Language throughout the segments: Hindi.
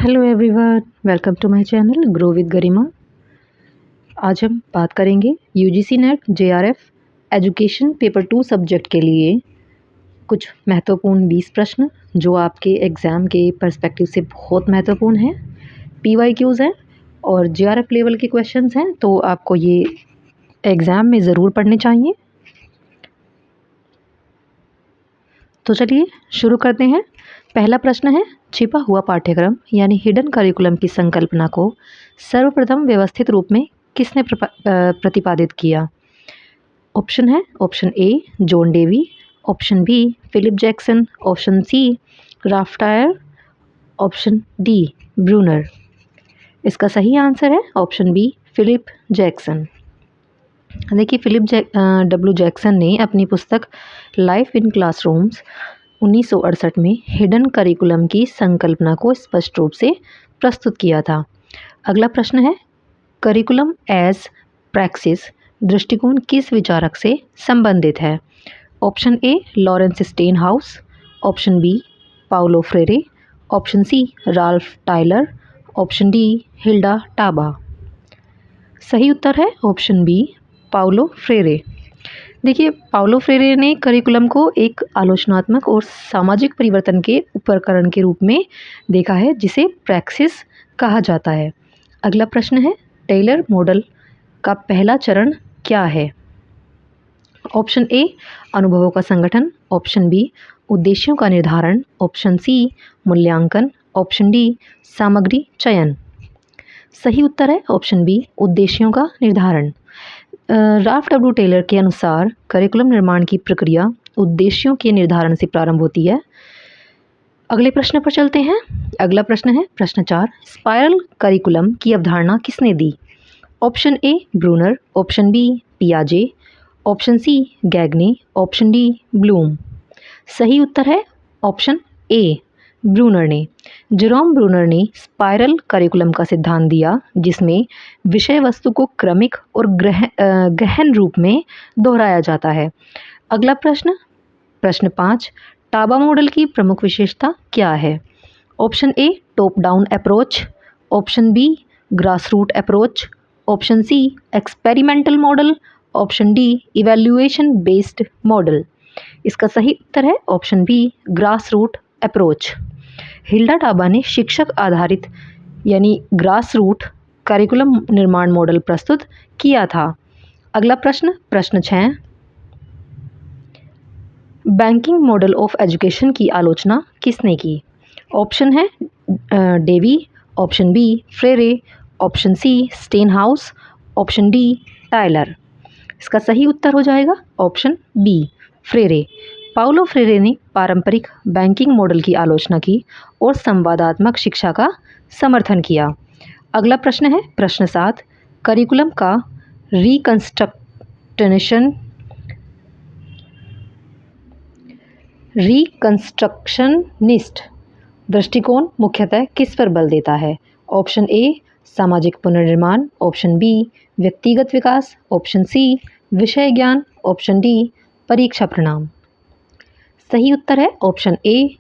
Hello everyone, welcome to my channel grow with Garima. आज हम बात करेंगे UGC NET JRF education paper 2 subject के लिए कुछ महत्वपूर्ण 20 प्रश्न जो आपके एग्ज़ाम के पर्सपेक्टिव से बहुत महत्वपूर्ण हैं। पीवाईक्यूज़ हैं और जेआरएफ लेवल के क्वेश्चंस हैं, तो आपको ये एग्ज़ाम में ज़रूर पढ़ने चाहिए। तो चलिए शुरू करते हैं। पहला प्रश्न है, छिपा हुआ पाठ्यक्रम यानी हिडन करिकुलम की संकल्पना को सर्वप्रथम व्यवस्थित रूप में किसने प्रतिपादित किया? ऑप्शन है option A John Dewey, option B Philip Jackson, option C Ralph Tyler, option D Bruner. इसका सही आंसर है ऑप्शन बी फिलिप जैक्सन। देखिए डब्ल्यू जैक्सन ने अपनी पुस्तक लाइफ इन क्लासरूम्स 1968 में हिडन करिकुलम की संकल्पना को स्पष्ट रूप से प्रस्तुत किया था। अगला प्रश्न है, करिकुलम एज प्रैक्सिस दृष्टिकोण किस विचारक से संबंधित है? Option A Lawrence Stenhouse, option B Paulo Freire, option C Ralph Tyler, option D Hilda Taba. सही उत्तर है ऑप्शन बी पाउलो फ्रेरे। देखिए, पाउलो फ्रेरे ने करिकुलम को एक आलोचनात्मक और सामाजिक परिवर्तन के उपकरण के रूप में देखा है, जिसे प्रैक्सिस कहा जाता है। अगला प्रश्न है, टेलर मॉडल का पहला चरण क्या है? ऑप्शन ए अनुभवों का संगठन, ऑप्शन बी उद्देश्यों का निर्धारण, ऑप्शन सी मूल्यांकन, ऑप्शन डी सामग्री चयन। सही उत्तर है ऑप्शन बी उद्देश्यों का निर्धारण। राल्फ डब्ल्यू टेलर के अनुसार करिकुलम निर्माण की प्रक्रिया उद्देश्यों के निर्धारण से प्रारंभ होती है। अगले प्रश्न पर चलते हैं। अगला प्रश्न है प्रश्न 4, स्पाइरल करिकुलम की अवधारणा किसने दी? Option A Bruner, option B पियाजे, option C Gagne, option D Bloom. सही उत्तर है ऑप्शन ए ब्रूनर ने। जेरोम ब्रूनर ने स्पाइरल करिकुलम का सिद्धांत दिया, जिसमें विषय वस्तु को क्रमिक और गहन रूप में दोहराया जाता है। अगला प्रश्न प्रश्न 5, टाबा मॉडल की प्रमुख विशेषता क्या है? Option A top down approach, option B grass root approach, option C experimental model, option D evaluation based model. इसका सही उत्तर है option B grass root approach. Hilda Taba ने शिक्षक आधारित यानी ग्रास रूट करिकुलम निर्माण मॉडल प्रस्तुत किया था। अगला प्रश्न प्रश्न 6, बैंकिंग मॉडल ऑफ एजुकेशन की आलोचना किसने की? ऑप्शन है Dewey, option B Freire, option C Stenhouse, option D Tyler. इसका सही उत्तर हो जाएगा option B Freire. Paulo Freire ने पारंपरिक बैंकिंग मॉडल की आलोचना की और संवादात्मक शिक्षा का समर्थन किया। अगला प्रश्न है प्रश्न 7, करिकुलम का रिकंस्ट्रक्शनिस्ट दृष्टिकोण मुख्यतः किस पर बल देता है? ऑप्शन ए सामाजिक पुनर्निर्माण, ऑप्शन बी व्यक्तिगत विकास, ऑप्शन सी विषय ज्ञान, ऑप्शन डी परीक्षा परिणाम। सही उत्तर है ऑप्शन ए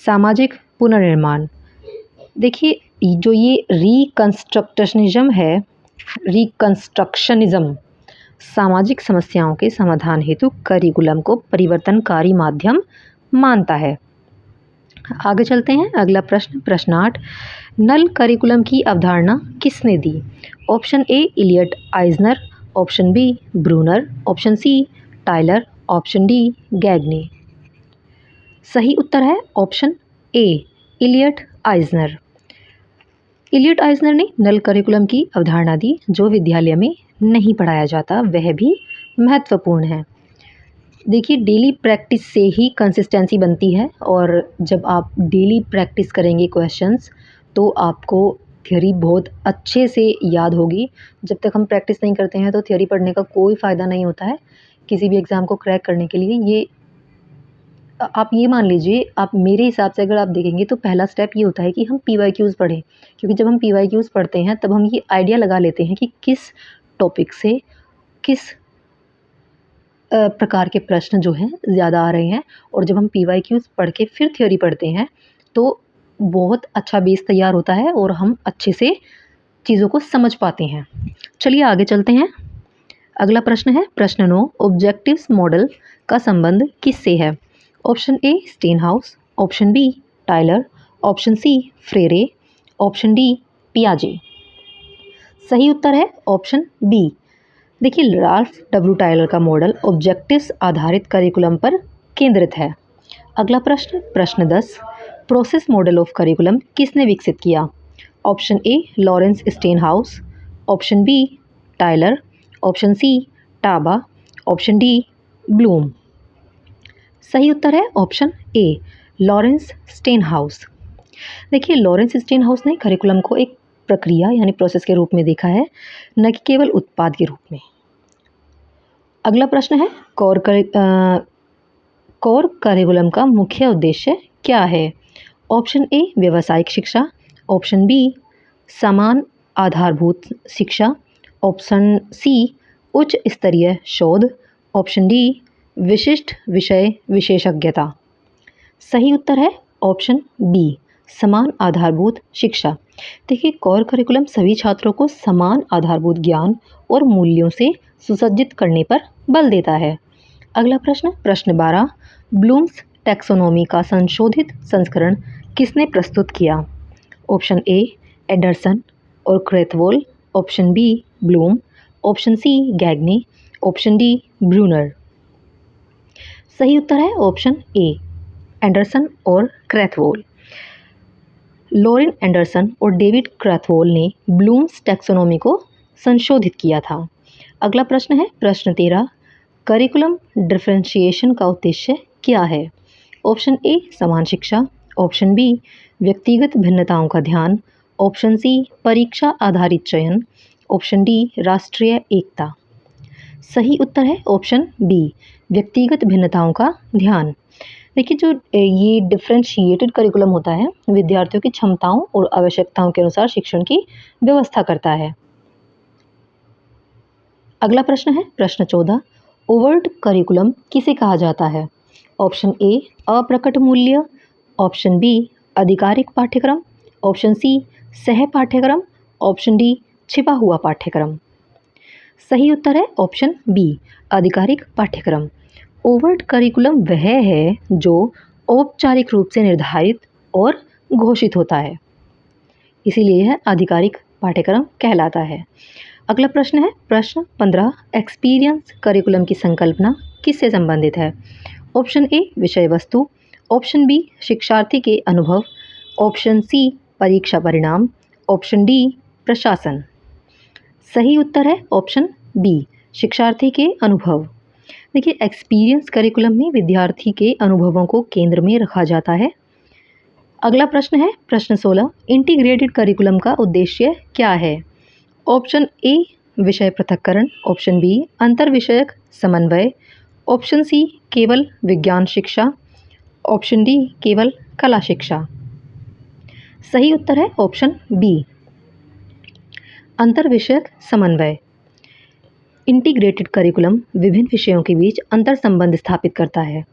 सामाजिक पुनर्निर्माण। देखिए, जो ये रिकंस्ट्रक्शनिज्म सामाजिक समस्याओं के समाधान हेतु करिकुलम को परिवर्तनकारी माध्यम मानता है। आगे चलते हैं। अगला प्रश्न प्रश्न 8, नल करिकुलम की अवधारणा किसने दी? Option A Elliot Eisner, option B Bruner, option C Tyler, option D Gagne. सही उत्तर है option A Elliot Eisner. Elliot Eisner ने नल करिकुलम की अवधारणा दी, जो विद्यालय में नहीं पढ़ाया जाता वह भी महत्वपूर्ण है। देखिए, डेली प्रैक्टिस से ही कंसिस्टेंसी बनती है, और जब आप डेली प्रैक्टिस करेंगे क्वेश्चंस तो आपको थ्योरी बहुत अच्छे से याद होगी। जब तक हम प्रैक्टिस नहीं करते हैं तो थ्योरी पढ़ने का कोई फ़ायदा नहीं होता है किसी भी एग्ज़ाम को क्रैक करने के लिए। ये आप ये मान लीजिए, आप मेरे हिसाब से अगर आप देखेंगे तो पहला स्टेप ये होता है कि हम पीवाईक्यूज़ पढ़ें, क्योंकि जब हम पीवाईक्यूज़ पढ़ते हैं तब हम ये आइडिया लगा लेते हैं कि किस टॉपिक से किस प्रकार के प्रश्न जो हैं ज़्यादा आ रहे हैं। और जब हम पीवाईक्यूज़ पढ़ के फिर थ्योरी पढ़ते हैं तो बहुत अच्छा बेस तैयार होता है और हम अच्छे से चीज़ों को समझ पाते हैं। चलिए आगे चलते हैं। अगला प्रश्न है प्रश्न 9, ऑब्जेक्टिव्स मॉडल का संबंध किससे है? Option A Stenhouse, option B Tyler, option C Freire, option D पियाजे। सही उत्तर है ऑप्शन बी। देखिए राल्फ डब्ल्यू टायलर का मॉडल ऑब्जेक्टिव्स आधारित करिकुलम पर केंद्रित है। अगला प्रश्न प्रश्न 10, प्रोसेस मॉडल ऑफ करिकुलम किसने विकसित किया? Option A Lawrence Stenhouse, option B Tyler, option C Taba, option D Bloom. सही उत्तर है ऑप्शन ए लॉरेंस स्टेनहाउस। देखिए लॉरेंस स्टेनहाउस ने करिकुलम को एक प्रक्रिया यानी प्रोसेस के रूप में देखा है, न कि केवल उत्पाद के रूप में। अगला प्रश्न है कोर करिकुलम का मुख्य उद्देश्य क्या है? ऑप्शन ए व्यावसायिक शिक्षा, ऑप्शन बी समान आधारभूत शिक्षा, ऑप्शन सी उच्च स्तरीय शोध, ऑप्शन डी विशिष्ट विषय विशेषज्ञता। सही उत्तर है ऑप्शन बी समान आधारभूत शिक्षा। देखिए कोर करिकुलम सभी छात्रों को समान आधारभूत ज्ञान और मूल्यों से सुसज्जित करने पर बल देता है। अगला प्रश्न प्रश्न 12, ब्लूम्स टैक्सोनॉमी का संशोधित संस्करण किसने प्रस्तुत किया? ऑप्शन ए एंडरसन और Krathwohl, option B Bloom, option C Gagne, option D Bruner. सही उत्तर है ऑप्शन ए एंडरसन और क्रेथवोल। लॉरेन एंडरसन और डेविड क्रेथवोल ने ब्लूम्स टैक्सोनॉमी को संशोधित किया था। अगला प्रश्न है प्रश्न 13, करिकुलम डिफरेंशिएशन का उद्देश्य क्या है? ऑप्शन ए समान शिक्षा, ऑप्शन बी व्यक्तिगत भिन्नताओं का ध्यान, ऑप्शन सी परीक्षा आधारित चयन, ऑप्शन डी राष्ट्रीय एकता। सही उत्तर है ऑप्शन बी व्यक्तिगत भिन्नताओं का ध्यान। देखिए जो ये डिफरेंशिएटेड करिकुलम होता है विद्यार्थियों की क्षमताओं और आवश्यकताओं के अनुसार शिक्षण की व्यवस्था करता है। अगला प्रश्न है प्रश्न 14, ओवर्ट करिकुलम किसे कहा जाता है? ऑप्शन ए अप्रकट मूल्य, ऑप्शन बी आधिकारिक पाठ्यक्रम, ऑप्शन सी सह पाठ्यक्रम, ऑप्शन डी छिपा हुआ पाठ्यक्रम। सही उत्तर है ऑप्शन बी आधिकारिक पाठ्यक्रम। ओवर्ट करिकुलम वह है जो औपचारिक रूप से निर्धारित और घोषित होता है, इसीलिए यह आधिकारिक पाठ्यक्रम कहलाता है। अगला प्रश्न है प्रश्न 15, एक्सपीरियंस करिकुलम की संकल्पना किससे संबंधित है? ऑप्शन ए विषय वस्तु, ऑप्शन बी शिक्षार्थी के अनुभव, ऑप्शन सी परीक्षा परिणाम, ऑप्शन डी प्रशासन। सही उत्तर है ऑप्शन बी शिक्षार्थी के अनुभव। देखिए एक्सपीरियंस करिकुलम में विद्यार्थी के अनुभवों को केंद्र में रखा जाता है। अगला प्रश्न है प्रश्न 16, इंटीग्रेटेड करिकुलम का उद्देश्य क्या है? ऑप्शन ए विषय पृथक्करण, ऑप्शन बी अंतर विषयक समन्वय, ऑप्शन सी केवल विज्ञान शिक्षा, ऑप्शन डी केवल कला शिक्षा। सही उत्तर है ऑप्शन बी अंतर विषयक समन्वय। इंटीग्रेटेड करिकुलम विभिन्न विषयों के बीच अंतर संबंध स्थापित करता है।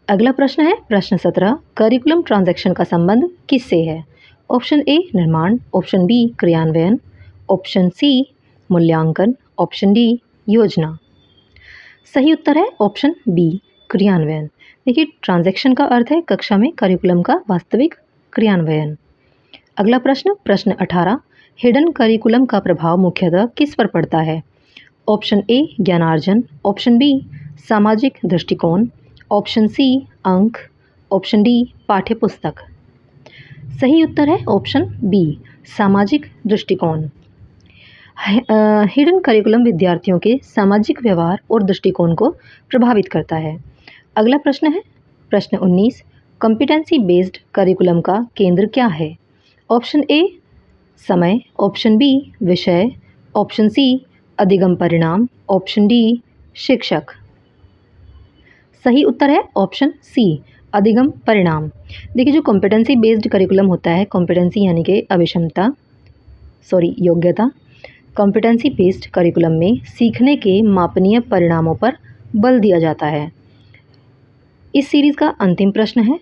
अगला प्रश्न है प्रश्न 17, करिकुलम ट्रांजैक्शन का संबंध किससे है? ऑप्शन ए निर्माण, ऑप्शन बी क्रियान्वयन, ऑप्शन सी मूल्यांकन, ऑप्शन डी योजना। सही उत्तर है ऑप्शन बी क्रियान्वयन। देखिए ट्रांजैक्शन का अर्थ है कक्षा में करिकुलम का वास्तविक क्रियान्वयन। अगला प्रश्न प्रश्न 18, हिडन करिकुलम का प्रभाव मुख्यतः किस पर पड़ता है? ऑप्शन ए ज्ञानार्जन, ऑप्शन बी सामाजिक दृष्टिकोण, ऑप्शन सी अंक, ऑप्शन डी पाठ्यपुस्तक। सही उत्तर है ऑप्शन बी सामाजिक दृष्टिकोण। हिडन करिकुलम विद्यार्थियों के सामाजिक व्यवहार और दृष्टिकोण को प्रभावित करता है। अगला प्रश्न है प्रश्न 19, कॉम्पिटेंसी बेस्ड करिकुलम का केंद्र क्या है? ऑप्शन ए समय, ऑप्शन बी विषय, ऑप्शन सी अधिगम परिणाम, ऑप्शन डी शिक्षक। सही उत्तर है ऑप्शन सी अधिगम परिणाम। देखिए जो कॉम्पिटेंसी बेस्ड करिकुलम होता है, कॉम्पिटेंसी यानी कि योग्यता। कॉम्पिटेंसी बेस्ड करिकुलम में सीखने के मापनीय परिणामों पर बल दिया जाता है। इस सीरीज़ का अंतिम प्रश्न है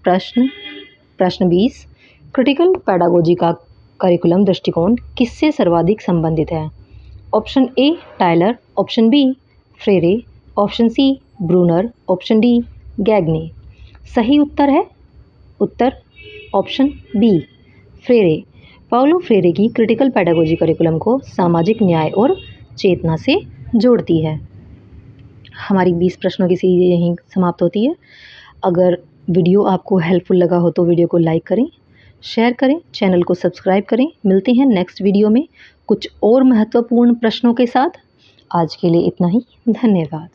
प्रश्न 20, क्रिटिकल पैडागोजी का करिकुलम दृष्टिकोण किससे सर्वाधिक संबंधित है? Option A Tyler, option B Freire, option C Bruner, option D Gagne. सही उत्तर है option B Freire. Paulo Freire की क्रिटिकल पैडागोजी करिकुलम को सामाजिक न्याय और चेतना से जोड़ती है। हमारी 20 प्रश्नों की सीरीज यहीं समाप्त होती है। अगर वीडियो आपको हेल्पफुल लगा हो तो वीडियो को लाइक करें, शेयर करें, चैनल को सब्सक्राइब करें। मिलते हैं नेक्स्ट वीडियो में कुछ और महत्वपूर्ण प्रश्नों के साथ। आज के लिए इतना ही। धन्यवाद।